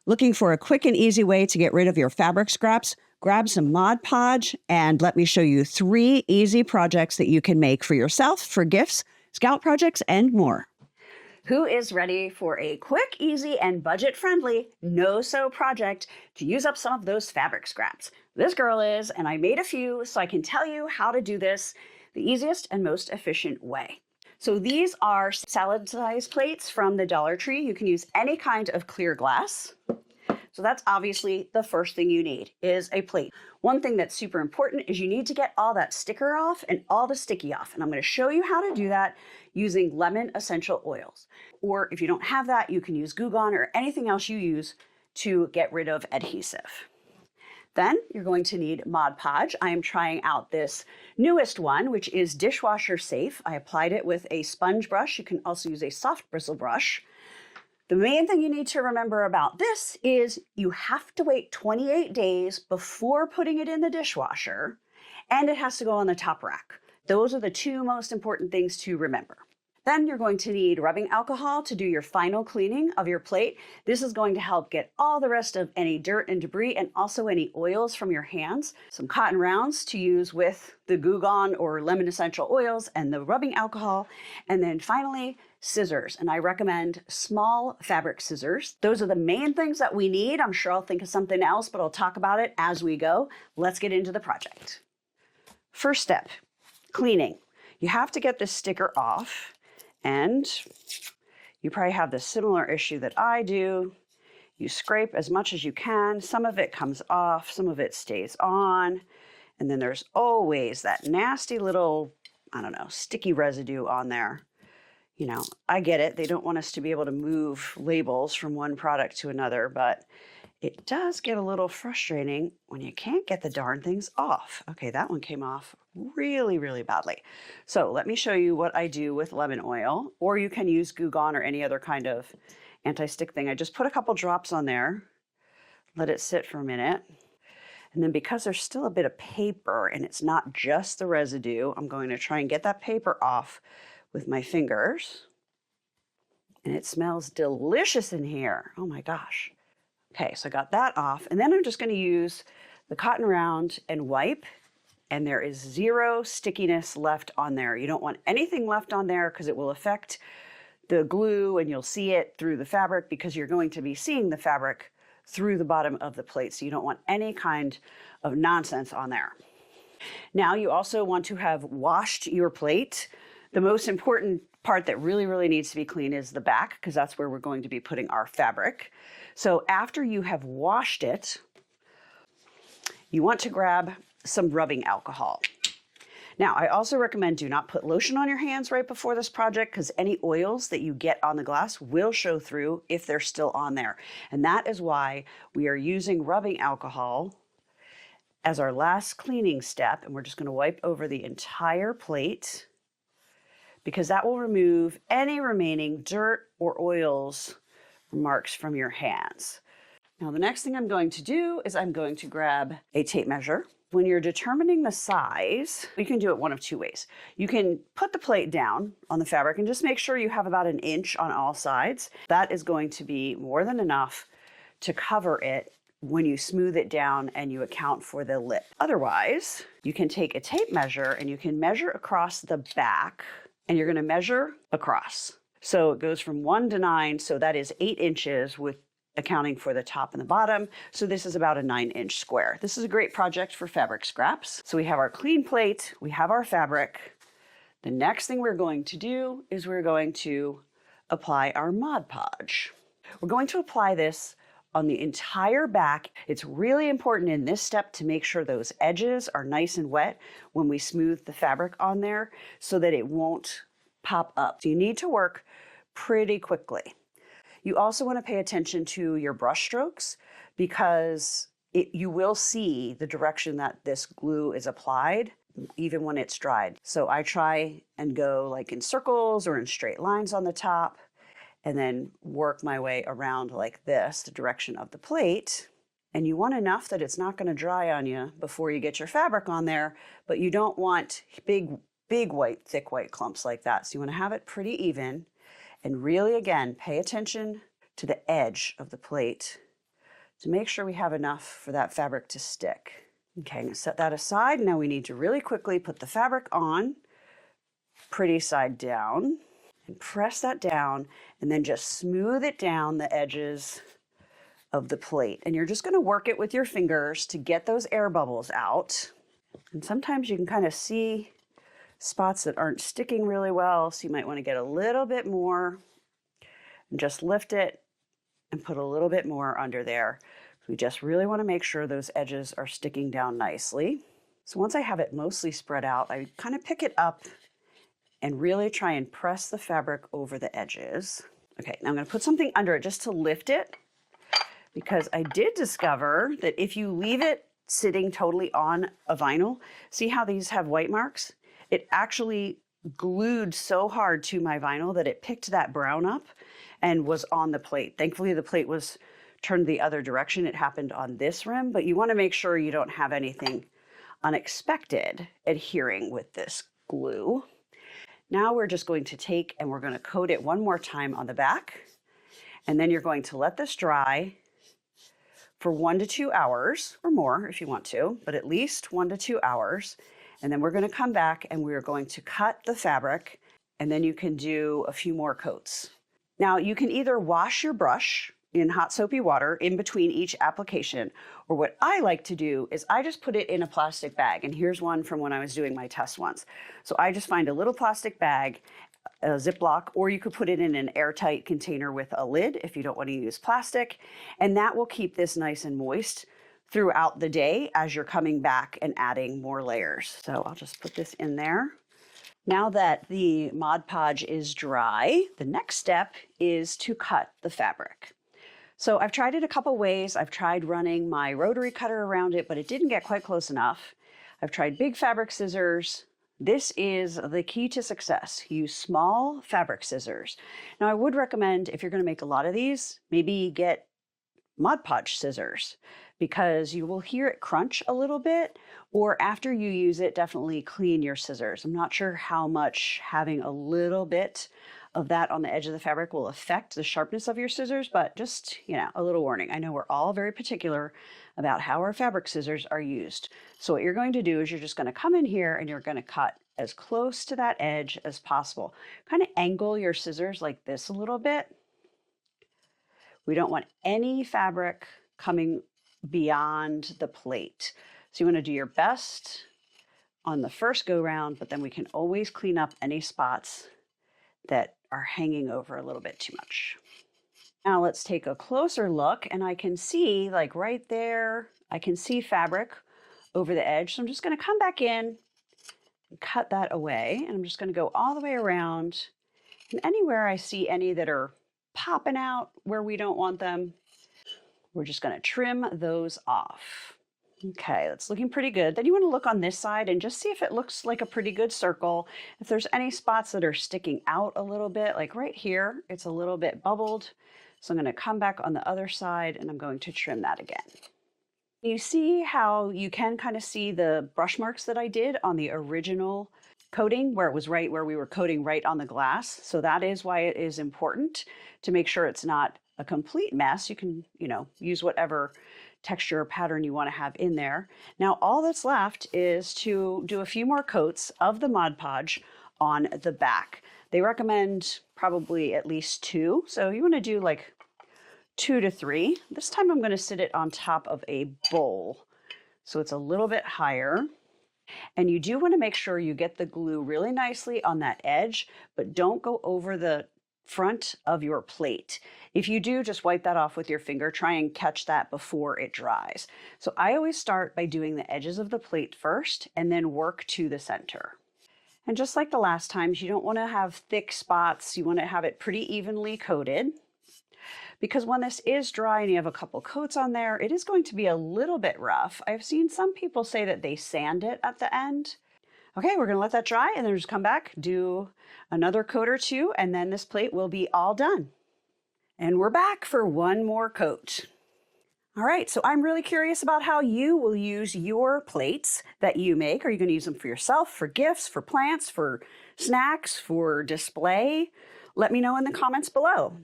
Looking for a quick and easy way to get rid of your fabric scraps? Grab some Mod Podge and let me show you 3 easy projects that you can make for yourself, for gifts, scout projects, and more. Who is ready for a quick, easy, and budget-friendly no-sew project to use up some of those fabric scraps? This girl is, and I made a few so I can tell you how to do this the easiest and most efficient way. So these are salad-sized plates from the Dollar Tree. You can use any kind of clear glass. So that's obviously the first thing you need is a plate. One thing that's super important is you need to get all that sticker off and all the sticky off. And I'm going to show you how to do that using lemon essential oils. Or if you don't have that, you can use Glue Gun or anything else you use to get rid of adhesive. Then you're going to need Mod Podge. I am trying out this newest one, which is dishwasher safe. I applied it with a sponge brush. You can also use a soft bristle brush. The main thing you need to remember about this is you have to wait 28 days before putting it in the dishwasher, and it has to go on the top rack. Those are the 2 most important things to remember. Then you're going to need rubbing alcohol to do your final cleaning of your plate. This is going to help get all the rest of any dirt and debris and also any oils from your hands. Some cotton rounds to use with the Glue Gun or lemon essential oils and the rubbing alcohol. And then finally, scissors. And I recommend small fabric scissors. Those are the main things that we need. I'm sure I'll think of something else, but I'll talk about it as we go. Let's get into the project. First step, cleaning. You have to get this sticker off. And you probably have the similar issue that I do. You scrape as much as you can. Some of it comes off, some of it stays on. And then there's always that nasty little, I don't know, sticky residue on there. You know, I get it. They don't want us to be able to move labels from one product to another, but it does get a little frustrating when you can't get the darn things off. Okay, that one came off really, really badly. So let me show you what I do with lemon oil, or you can use Glue Gun or any other kind of anti-stick thing. I just put a couple drops on there, let it sit for a minute. And then because there's still a bit of paper and it's not just the residue, I'm going to try and get that paper off with my fingers. And it smells delicious in here. Oh my gosh. Okay, so I got that off, and then I'm just going to use the cotton round and wipe, and there is 0 stickiness left on there. You don't want anything left on there because it will affect the glue, and you'll see it through the fabric because you're going to be seeing the fabric through the bottom of the plate, so you don't want any kind of nonsense on there. Now you also want to have washed your plate. The most important part that really, really needs to be clean is the back, because that's where we're going to be putting our fabric. So after you have washed it, you want to grab some rubbing alcohol. Now, I also recommend do not put lotion on your hands right before this project, because any oils that you get on the glass will show through if they're still on there. And that is why we are using rubbing alcohol as our last cleaning step. And we're just going to wipe over the entire plate, because that will remove any remaining dirt or oils marks from your hands. Now, the next thing I'm going to do is I'm going to grab a tape measure. When you're determining the size, you can do it one of 2 ways. You can put the plate down on the fabric and just make sure you have about 1 inch on all sides. That is going to be more than enough to cover it when you smooth it down and you account for the lip. Otherwise, you can take a tape measure and you can measure across the back, and you're going to measure across. So it goes from 1 to 9, so that is 8 inches with accounting for the top and the bottom. So this is about a 9-inch square. This is a great project for fabric scraps. So we have our clean plate, we have our fabric. The next thing we're going to do is we're going to apply our Mod Podge. We're going to apply this on the entire back. It's really important in this step to make sure those edges are nice and wet when we smooth the fabric on there so that it won't pop up. So you need to work pretty quickly. You also want to pay attention to your brush strokes, because you will see the direction that this glue is applied even when it's dried. So I try and go like in circles or in straight lines on the top, and then work my way around like this, the direction of the plate. And you want enough that it's not going to dry on you before you get your fabric on there, but you don't want big white, thick white clumps like that. So you want to have it pretty even, and really, again, pay attention to the edge of the plate to make sure we have enough for that fabric to stick. Okay, I'm gonna set that aside. Now we need to really quickly put the fabric on, pretty side down, and press that down, and then just smooth it down the edges of the plate. And you're just gonna work it with your fingers to get those air bubbles out. And sometimes you can kind of see spots that aren't sticking really well, so you might wanna get a little bit more and just lift it and put a little bit more under there. We just really wanna make sure those edges are sticking down nicely. So once I have it mostly spread out, I kind of pick it up and really try and press the fabric over the edges. Okay, now I'm gonna put something under it just to lift it, because I did discover that if you leave it sitting totally on a vinyl, see how these have white marks? It actually glued so hard to my vinyl that it picked that brown up and was on the plate. Thankfully, the plate was turned the other direction. It happened on this rim, but you want to make sure you don't have anything unexpected adhering with this glue. Now we're just going to take and we're going to coat it one more time on the back, and then you're going to let this dry for 1 to 2 hours or more if you want to, but at least 1 to 2 hours. And then we're going to come back and we're going to cut the fabric, and then you can do a few more coats. Now you can either wash your brush in hot soapy water in between each application, or what I like to do is I just put it in a plastic bag. And here's one from when I was doing my test once. So I just find a little plastic bag, a Ziploc, or you could put it in an airtight container with a lid if you don't want to use plastic, and that will keep this nice and moist throughout the day as you're coming back and adding more layers. So I'll just put this in there. Now that the Mod Podge is dry, the next step is to cut the fabric. So I've tried it a couple ways. I've tried running my rotary cutter around it, but it didn't get quite close enough. I've tried big fabric scissors. This is the key to success. Use small fabric scissors. Now I would recommend, if you're going to make a lot of these, maybe get Mod Podge scissors, because you will hear it crunch a little bit, or after you use it, definitely clean your scissors. I'm not sure how much having a little bit of that on the edge of the fabric will affect the sharpness of your scissors, but just, a little warning. I know we're all very particular about how our fabric scissors are used. So what you're going to do is you're just going to come in here and you're going to cut as close to that edge as possible. Kind of angle your scissors like this a little bit. We don't want any fabric coming beyond the plate. So you want to do your best on the first go round, but then we can always clean up any spots that are hanging over a little bit too much. Now let's take a closer look, and I can see, like right there, I can see fabric over the edge. So I'm just going to come back in and cut that away, and I'm just going to go all the way around, and anywhere I see any that are popping out where we don't want them, we're just going to trim those off. Okay, that's looking pretty good. Then you want to look on this side and just see if it looks like a pretty good circle. If there's any spots that are sticking out a little bit, like right here, it's a little bit bubbled. So I'm going to come back on the other side and I'm going to trim that again. You see how you can kind of see the brush marks that I did on the original coating, where it was right where we were coating right on the glass. So that is why it is important to make sure it's not a complete mess. You can, use whatever texture or pattern you want to have in there. Now all that's left is to do a few more coats of the Mod Podge on the back. They recommend probably at least 2. So you want to do like 2 to 3. This time I'm going to sit it on top of a bowl, so it's a little bit higher. And you do want to make sure you get the glue really nicely on that edge, but don't go over the front of your plate. If you do, just wipe that off with your finger. Try and catch that before it dries. So I always start by doing the edges of the plate first and then work to the center. And just like the last times, you don't want to have thick spots. You want to have it pretty evenly coated, because when this is dry and you have a couple coats on there, it is going to be a little bit rough. I've seen some people say that they sand it at the end. Okay, we're going to let that dry and then just come back, do another coat or 2, and then this plate will be all done. And we're back for one more coat. All right, so I'm really curious about how you will use your plates that you make. Are you going to use them for yourself, for gifts, for plants, for snacks, for display? Let me know in the comments below.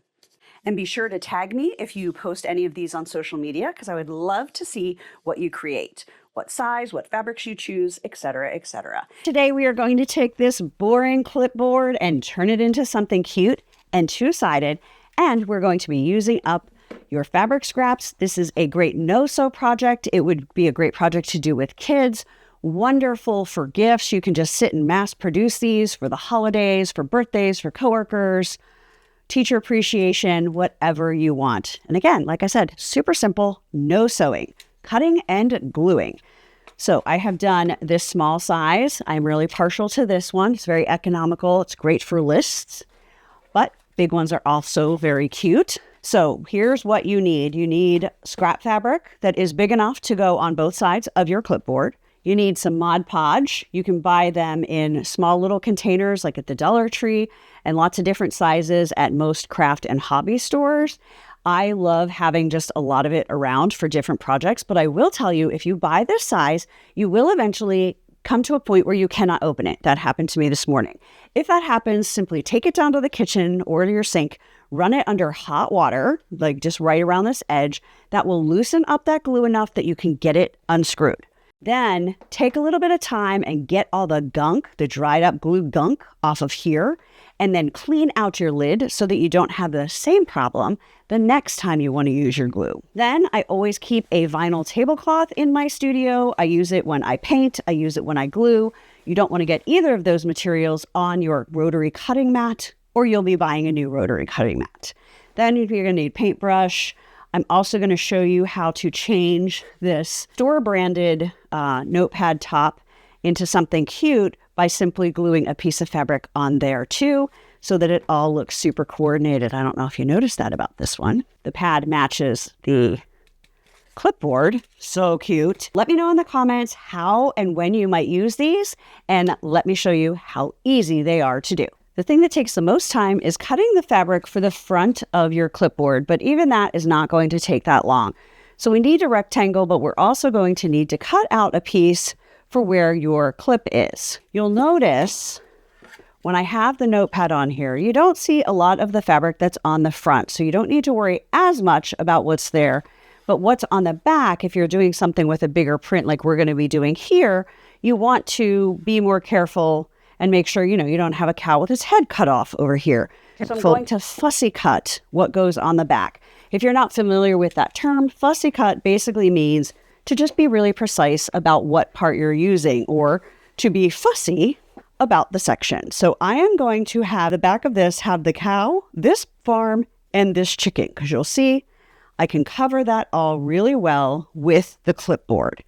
And be sure to tag me if you post any of these on social media, because I would love to see what you create, what size, what fabrics you choose, etc., etc. Today we are going to take this boring clipboard and turn it into something cute and two-sided, and we're going to be using up your fabric scraps. This is a great no-sew project. It would be a great project to do with kids. Wonderful for gifts. You can just sit and mass produce these for the holidays, for birthdays, for coworkers, teacher appreciation, whatever you want. And again, like I said, super simple, no sewing, cutting and gluing. So I have done this small size. I'm really partial to this one. It's very economical. It's great for lists, but big ones are also very cute. So here's what you need. You need scrap fabric that is big enough to go on both sides of your clipboard. You need some Mod Podge. You can buy them in small little containers like at the Dollar Tree and lots of different sizes at most craft and hobby stores. I love having just a lot of it around for different projects, but I will tell you, if you buy this size, you will eventually come to a point where you cannot open it. That happened to me this morning. If that happens, simply take it down to the kitchen or to your sink, run it under hot water, like just right around this edge. That will loosen up that glue enough that you can get it unscrewed. Then take a little bit of time and get all the gunk, the dried up glue gunk off of here, and then clean out your lid so that you don't have the same problem the next time you want to use your glue. Then I always keep a vinyl tablecloth in my studio. I use it when I paint. I use it when I glue. You don't want to get either of those materials on your rotary cutting mat, or you'll be buying a new rotary cutting mat. Then you're going to need paintbrush. I'm also going to show you how to change this store-branded notepad top into something cute by simply gluing a piece of fabric on there too, so that it all looks super coordinated. I don't know if you noticed that about this one. The pad matches the clipboard. So cute. Let me know in the comments how and when you might use these, and let me show you how easy they are to do. The thing that takes the most time is cutting the fabric for the front of your clipboard, but even that is not going to take that long. So we need a rectangle, but we're also going to need to cut out a piece for where your clip is. You'll notice when I have the notepad on here, you don't see a lot of the fabric that's on the front, so you don't need to worry as much about what's there. But what's on the back, if you're doing something with a bigger print like we're going to be doing here, you want to be more careful and make sure, you don't have a cow with its head cut off over here. So I'm going to fussy cut what goes on the back. If you're not familiar with that term, fussy cut basically means to just be really precise about what part you're using, or to be fussy about the section. So I am going to have the back of this have the cow, this farm, and this chicken, because you'll see I can cover that all really well with the clipboard.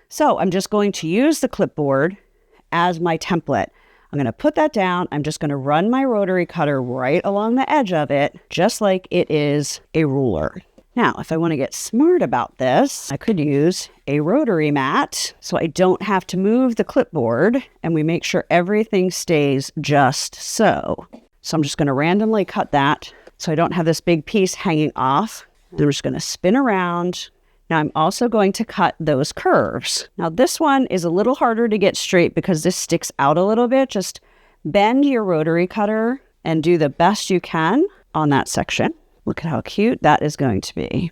So I'm just going to use the clipboard as my template. I'm going to put that down. I'm just going to run my rotary cutter right along the edge of it, just like it is a ruler. Now, if I want to get smart about this, I could use a rotary mat so I don't have to move the clipboard, and we make sure everything stays just so. So I'm just going to randomly cut that so I don't have this big piece hanging off. I'm just going to spin around. Now I'm also going to cut those curves. Now this one is a little harder to get straight because this sticks out a little bit. Just bend your rotary cutter and do the best you can on that section. Look at how cute that is going to be.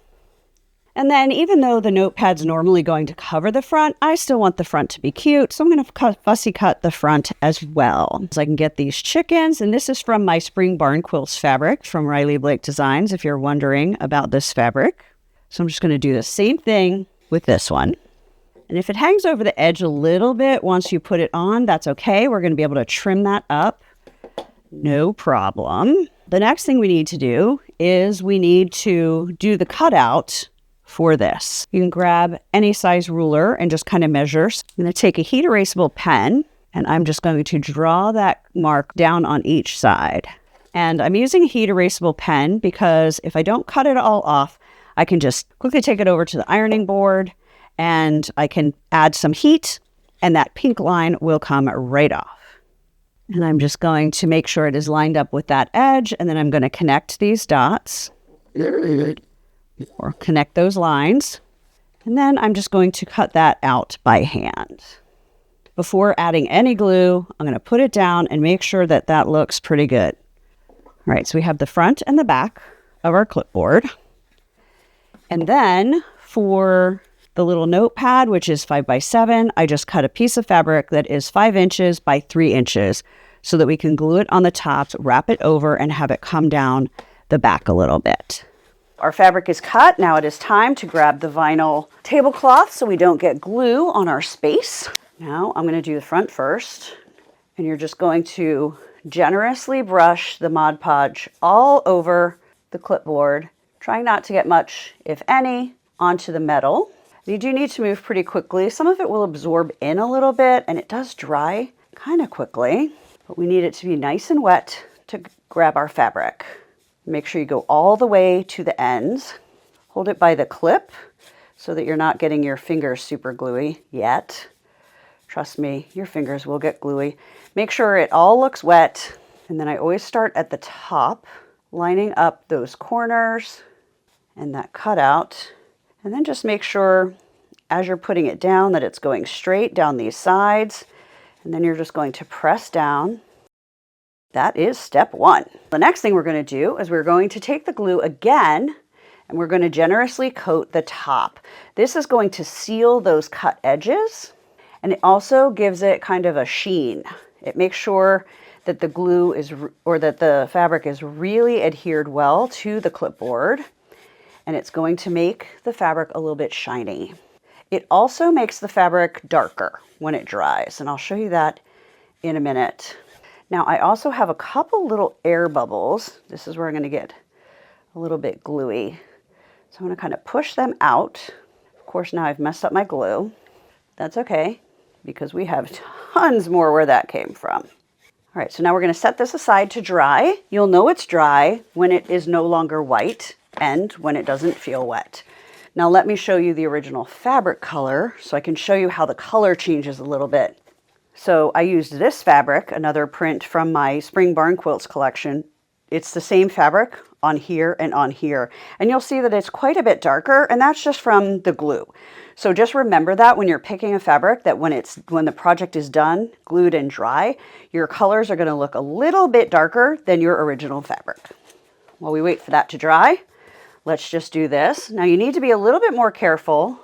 And then even though the notepad's normally going to cover the front, I still want the front to be cute. So I'm going to fussy cut the front as well. So I can get these chickens, and this is from my Spring Barn Quilts fabric from Riley Blake Designs, if you're wondering about this fabric. So I'm just going to do the same thing with this one. And if it hangs over the edge a little bit once you put it on, that's okay. We're going to be able to trim that up. No problem. The next thing we need to do is we need to do the cutout for this. You can grab any size ruler and just kind of measure. So I'm going to take a heat erasable pen, and I'm just going to draw that mark down on each side. And I'm using a heat erasable pen because if I don't cut it all off, I can just quickly take it over to the ironing board and I can add some heat, and that pink line will come right off. And I'm just going to make sure it is lined up with that edge, and then I'm going to connect these dots or connect those lines. And then I'm just going to cut that out by hand. Before adding any glue, I'm going to put it down and make sure that that looks pretty good. All right, so we have the front and the back. of our clipboard. And then for the little notepad, which is 5x7, I just cut a piece of fabric that is 5 inches by 3 inches so that we can glue it on the top, wrap it over, and have it come down the back a little bit. Our fabric is cut. Now it is time to grab the vinyl tablecloth so we don't get glue on our space. Now I'm going to do the front first, and you're just going to generously brush the Mod Podge all over the clipboard, trying not to get much, if any, onto the metal. You do need to move pretty quickly. Some of it will absorb in a little bit, and it does dry kind of quickly, but we need it to be nice and wet to grab our fabric. Make sure you go all the way to the ends. Hold it by the clip so that you're not getting your fingers super gluey yet. Trust me, your fingers will get gluey. Make sure it all looks wet. And then I always start at the top, lining up those corners and that cutout. And then just make sure as you're putting it down that it's going straight down these sides. And then you're just going to press down. That is step one. The next thing we're going to do is we're going to take the glue again, and we're going to generously coat the top. This is going to seal those cut edges, and it also gives it kind of a sheen. It makes sure that the glue is, or that the fabric is really adhered well to the clipboard, and it's going to make the fabric a little bit shiny. It also makes the fabric darker when it dries, and I'll show you that in a minute. Now I also have a couple little air bubbles. This is where I'm going to get a little bit gluey. So I'm going to kind of push them out. Of course, now I've messed up my glue. That's okay, because we have tons more where that came from. All right, so now we're going to set this aside to dry. You'll know it's dry when it is no longer white and when it doesn't feel wet. Now let me show you the original fabric color so I can show you how the color changes a little bit. So I used this fabric, another print from my Spring Barn Quilts collection. It's the same fabric on here and on here. And you'll see that it's quite a bit darker, and that's just from the glue. So just remember that when you're picking a fabric, that when the project is done, glued and dry, your colors are going to look a little bit darker than your original fabric. While we wait for that to dry, let's just do this. Now you need to be a little bit more careful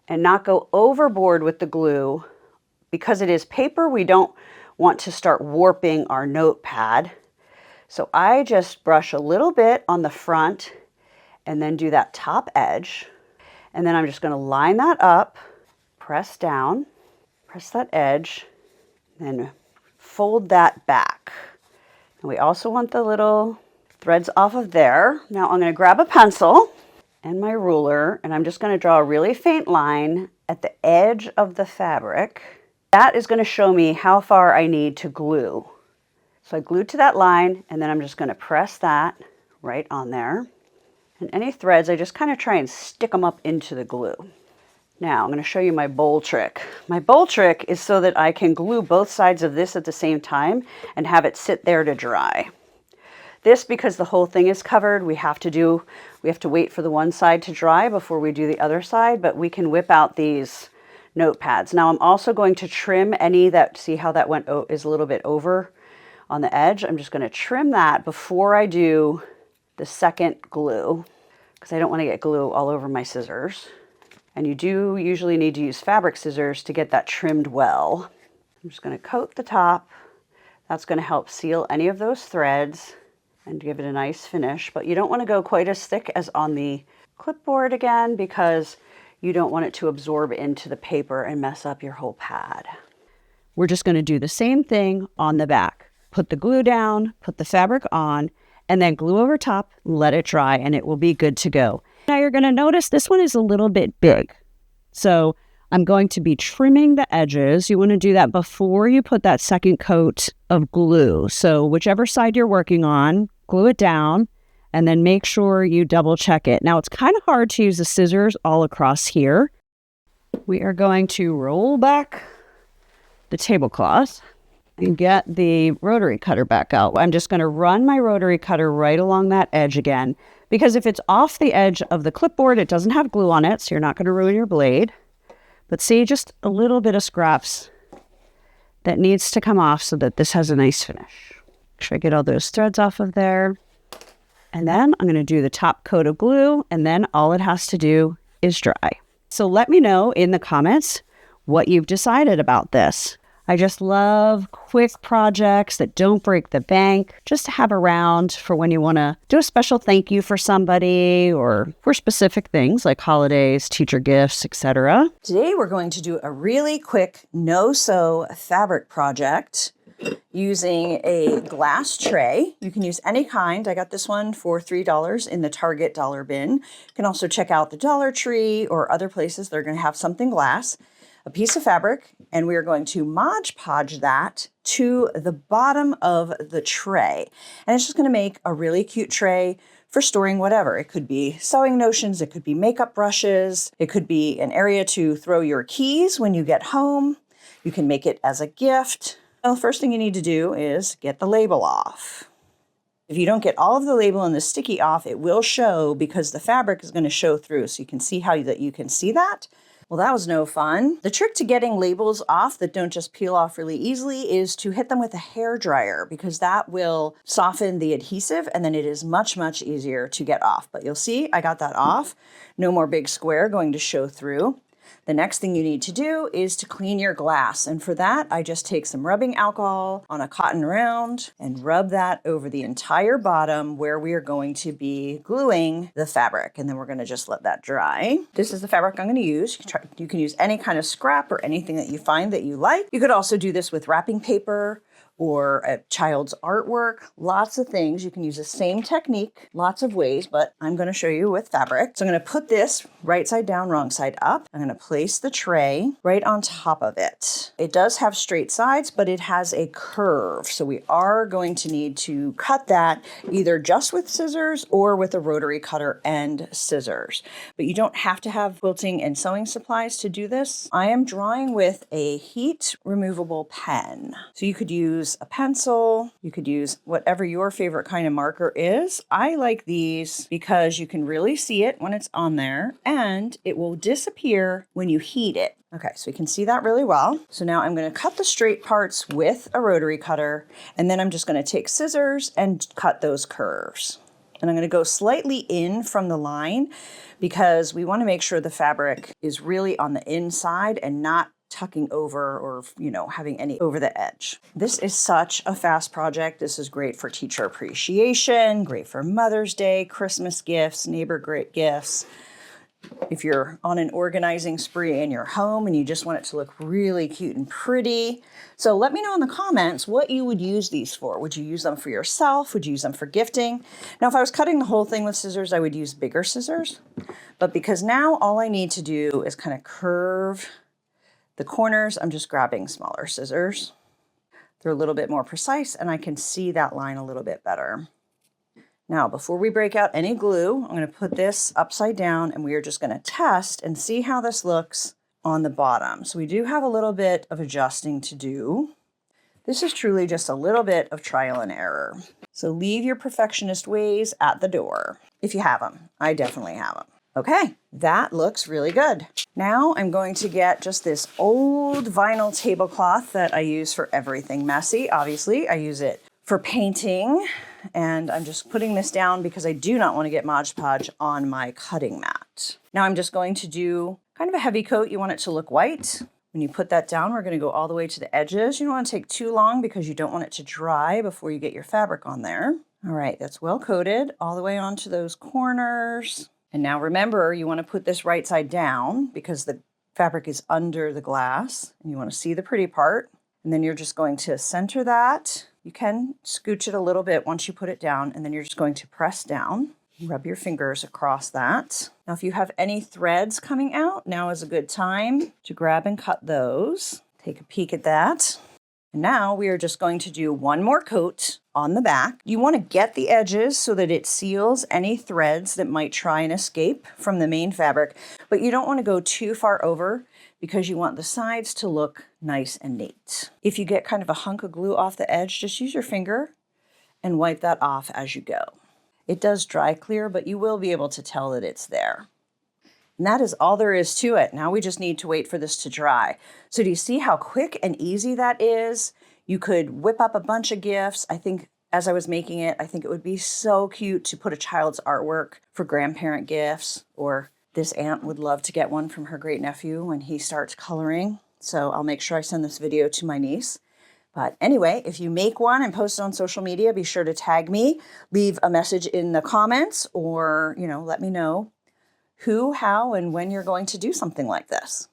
and not go overboard with the glue. Because it is paper, we don't want to start warping our notepad. So I just brush a little bit on the front and then do that top edge. And then I'm just going to line that up, press down, press that edge, then fold that back. And we also want the little threads off of there. Now I'm going to grab a pencil and my ruler, and I'm just going to draw a really faint line at the edge of the fabric. That is going to show me how far I need to glue. So I glued to that line, and then I'm just going to press that right on there. And any threads, I just kind of try and stick them up into the glue. Now I'm going to show you my bowl trick. My bowl trick is so that I can glue both sides of this at the same time and have it sit there to dry. This, because the whole thing is covered, we have to wait for the one side to dry before we do the other side, but we can whip out these notepads. Now I'm also going to trim any that, see how that is a little bit over on the edge. I'm just going to trim that before I do the second glue, because I don't want to get glue all over my scissors. And you do usually need to use fabric scissors to get that trimmed well. I'm just going to coat the top. That's going to help seal any of those threads and give it a nice finish. But you don't want to go quite as thick as on the clipboard again, because you don't want it to absorb into the paper and mess up your whole pad. We're just going to do the same thing on the back. Put the glue down, put the fabric on, and then glue over top, let it dry, and it will be good to go. Now you're going to notice this one is a little bit big. So I'm going to be trimming the edges. You want to do that before you put that second coat of glue. So whichever side you're working on, glue it down, and then make sure you double check it. Now it's kind of hard to use the scissors all across here. We are going to roll back the tablecloth and get the rotary cutter back out. I'm just going to run my rotary cutter right along that edge again, because if it's off the edge of the clipboard, it doesn't have glue on it, so you're not going to ruin your blade. But see, just a little bit of scraps that needs to come off so that this has a nice finish. Make sure I get all those threads off of there. And then I'm going to do the top coat of glue, and then all it has to do is dry. So let me know in the comments what you've decided about this. I just love quick projects that don't break the bank, just to have around for when you want to do a special thank you for somebody or for specific things like holidays, teacher gifts, etc. Today we're going to do a really quick no-sew fabric project using a glass tray. You can use any kind. I got this one for $3 in the Target dollar bin. You can also check out the Dollar Tree or other places. They're going to have something glass, a piece of fabric, and we are going to Mod Podge that to the bottom of the tray. And it's just going to make a really cute tray for storing whatever. It could be sewing notions, it could be makeup brushes, it could be an area to throw your keys when you get home. You can make it as a gift. Well, the first thing you need to do is get the label off. If you don't get all of the label and the sticky off, it will show because the fabric is going to show through. So you can see how that you can see that. Well, that was no fun. The trick to getting labels off that don't just peel off really easily is to hit them with a hair dryer, because that will soften the adhesive and then it is much, much easier to get off. But you'll see I got that off. No more big square going to show through. The next thing you need to do is to clean your glass. And for that, I just take some rubbing alcohol on a cotton round and rub that over the entire bottom where we are going to be gluing the fabric. And then we're going to just let that dry. This is the fabric I'm going to use. You can use any kind of scrap or anything that you find that you like. You could also do this with wrapping paper or a child's artwork, lots of things. You can use the same technique, lots of ways, but I'm going to show you with fabric. So I'm going to put this right side down, wrong side up. I'm going to place the tray right on top of it. It does have straight sides, but it has a curve. So we are going to need to cut that either just with scissors or with a rotary cutter and scissors. But you don't have to have quilting and sewing supplies to do this. I am drawing with a heat removable pen. So you could use a pencil, you could use whatever your favorite kind of marker is. I like these because you can really see it when it's on there and it will disappear when you heat it. Okay, so we can see that really well. So now I'm going to cut the straight parts with a rotary cutter, and then I'm just going to take scissors and cut those curves. And I'm going to go slightly in from the line because we want to make sure the fabric is really on the inside and not tucking over or, having any over the edge. This is such a fast project. This is great for teacher appreciation, great for Mother's Day, Christmas gifts, neighbor great gifts. If you're on an organizing spree in your home and you just want it to look really cute and pretty. So let me know in the comments what you would use these for. Would you use them for yourself? Would you use them for gifting? Now, if I was cutting the whole thing with scissors, I would use bigger scissors. But because now all I need to do is kind of curve the corners, I'm just grabbing smaller scissors. They're a little bit more precise and I can see that line a little bit better. Now, before we break out any glue, I'm going to put this upside down and we are just going to test and see how this looks on the bottom. So we do have a little bit of adjusting to do. This is truly just a little bit of trial and error. So leave your perfectionist ways at the door if you have them. I definitely have them. Okay, that looks really good. Now I'm going to get just this old vinyl tablecloth that I use for everything messy. Obviously, I use it for painting, and I'm just putting this down because I do not want to get Mod Podge on my cutting mat. Now I'm just going to do kind of a heavy coat. You want it to look white. When you put that down, we're going to go all the way to the edges. You don't want to take too long because you don't want it to dry before you get your fabric on there. All right, that's well coated all the way onto those corners. And now remember, you want to put this right side down because the fabric is under the glass and you want to see the pretty part. And then you're just going to center that. You can scooch it a little bit once you put it down, and then you're just going to press down, rub your fingers across that. Now, if you have any threads coming out, now is a good time to grab and cut those. Take a peek at that. And now we are just going to do one more coat on the back. You want to get the edges so that it seals any threads that might try and escape from the main fabric, but you don't want to go too far over because you want the sides to look nice and neat. If you get kind of a hunk of glue off the edge, just use your finger and wipe that off as you go. It does dry clear, but you will be able to tell that it's there. And that is all there is to it. Now we just need to wait for this to dry. So do you see how quick and easy that is? You could whip up a bunch of gifts. I think as I was making it, I think it would be so cute to put a child's artwork for grandparent gifts, or this aunt would love to get one from her great nephew when he starts coloring. So I'll make sure I send this video to my niece. But anyway, if you make one and post it on social media, be sure to tag me, leave a message in the comments, or, let me know who, how, and when you're going to do something like this.